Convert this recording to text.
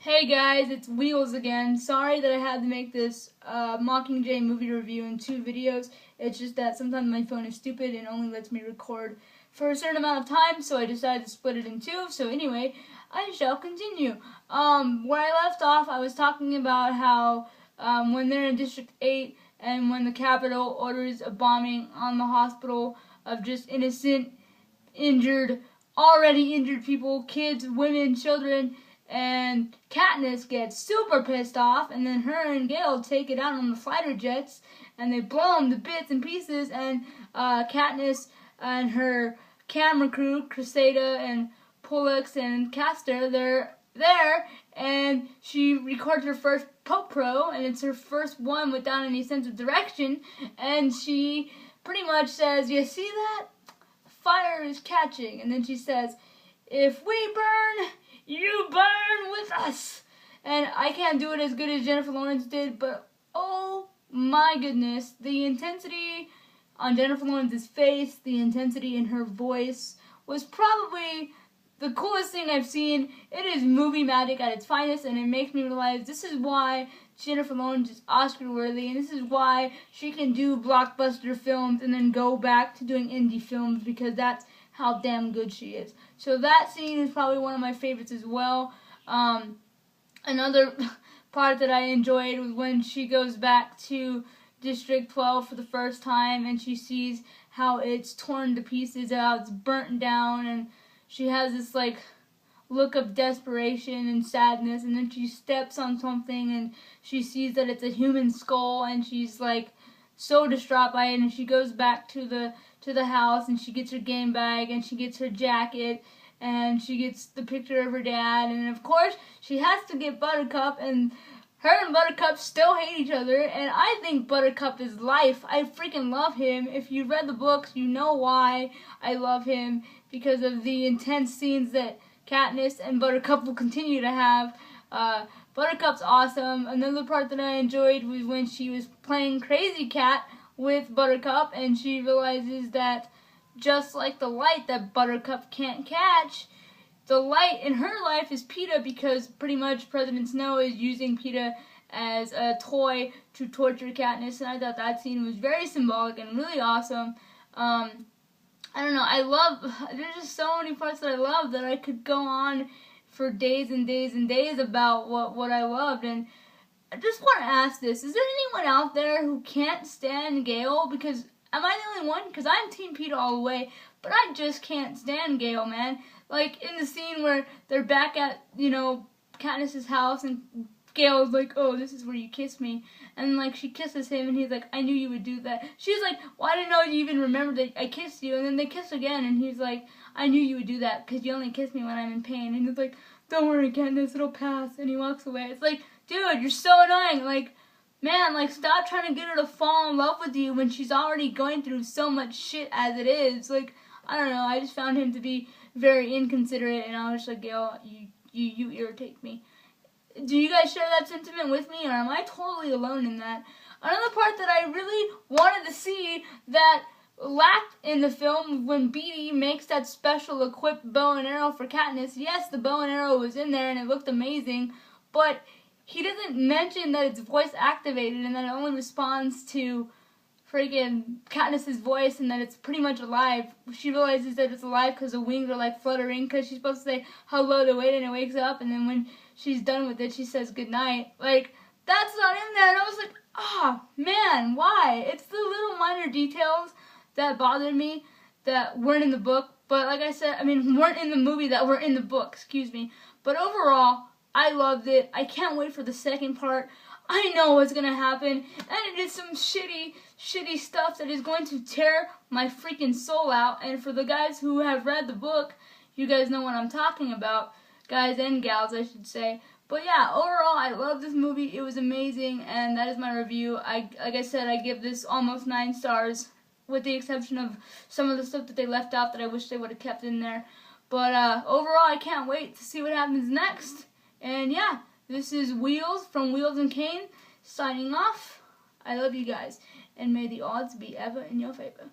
Hey guys, it's Wheels again. Sorry that I had to make this Mockingjay movie review in 2 videos. It's just that sometimes my phone is stupid and only lets me record for a certain amount of time, so I decided to split it in 2. So anyway, I shall continue. Where I left off, I was talking about how when they're in District 8 and when the Capitol orders a bombing on the hospital of just innocent, already injured people, kids, women, children, and Katniss gets super pissed off, and then her and Gale take it out on the fighter jets, and they blow them to bits and pieces, and Katniss and her camera crew, Cressida and Pollux and Castor, they're there, and she records her first Pro, and it's her first one without any sense of direction, and she pretty much says, "You see that? Fire is catching," and then she says, "If we burn, you burn with us." And I can't do it as good as Jennifer Lawrence did, but oh my goodness, the intensity on Jennifer Lawrence's face, the intensity in her voice was probably the coolest thing I've seen. It is movie magic at its finest, and it makes me realize this is why Jennifer Lawrence is Oscar worthy, and this is why she can do blockbuster films and then go back to doing indie films, because that's how damn good she is. So that scene is probably one of my favorites as well. Another part that I enjoyed was when she goes back to District 12 for the first time and she sees how it's torn to pieces, how it's burnt down, and she has this like look of desperation and sadness, and then she steps on something and she sees that it's a human skull, and she's like so distraught by it, and she goes back to the house and she gets her game bag and she gets her jacket and she gets the picture of her dad, and of course she has to get Buttercup, and her and Buttercup still hate each other, and I think Buttercup is life. I freaking love him. If you read the books, you know why I love him, because of the intense scenes that Katniss and Buttercup will continue to have. Buttercup's awesome. Another part that I enjoyed was when she was playing Crazy Cat with Buttercup, and she realizes that just like the light that Buttercup can't catch, the light in her life is Peeta, because pretty much President Snow is using Peeta as a toy to torture Katniss, and I thought that scene was very symbolic and really awesome. I don't know, there's just so many parts that I love that I could go on for days and days and days about what I loved. And I just want to ask this, is there anyone out there who can't stand Gale? Because am I the only one? Because I'm Team Peeta all the way, but I just can't stand Gale, man. Like in the scene where they're back at, Katniss's house, and Gale's like, "Oh, this is where you kiss me," and like she kisses him, and he's like, "I knew you would do that." She's like, "Well, I didn't know you even remembered that I kissed you," and then they kiss again, and he's like, "I knew you would do that because you only kiss me when I'm in pain," and he's like, "Don't worry, Katniss, it'll pass," and he walks away. It's like, dude, you're so annoying. Like, man, like, stop trying to get her to fall in love with you when she's already going through so much shit as it is. Like, I don't know, I just found him to be very inconsiderate, and I was just like, "Gale, you irritate me." Do you guys share that sentiment with me, or am I totally alone in that? Another part that I really wanted to see that lacked in the film, when Beetee makes that special equipped bow and arrow for Katniss. Yes, the bow and arrow was in there and it looked amazing, but he doesn't mention that it's voice activated and that it only responds to freaking Katniss's voice, and that it's pretty much alive. She realizes that it's alive because the wings are like fluttering, because she's supposed to say hello to it, and it wakes up, and then when she's done with it, she says goodnight. Like, that's not in there, and I was like, oh man, why? It's the little minor details that bothered me that weren't in the book, but like I said, weren't in the movie, that were in the book, excuse me. But overall, I loved it. I can't wait for the second part. I know what's gonna happen, and it is some shitty stuff that is going to tear my freaking soul out. And for the guys who have read the book, you guys know what I'm talking about. Guys and gals, I should say. But yeah, overall, I love this movie. It was amazing, and that is my review. Like I said, I give this almost 9 stars, with the exception of some of the stuff that they left out that I wish they would have kept in there. But overall, I can't wait to see what happens next. And yeah, this is Wheels from Wheels and Kane, signing off. I love you guys, and may the odds be ever in your favor.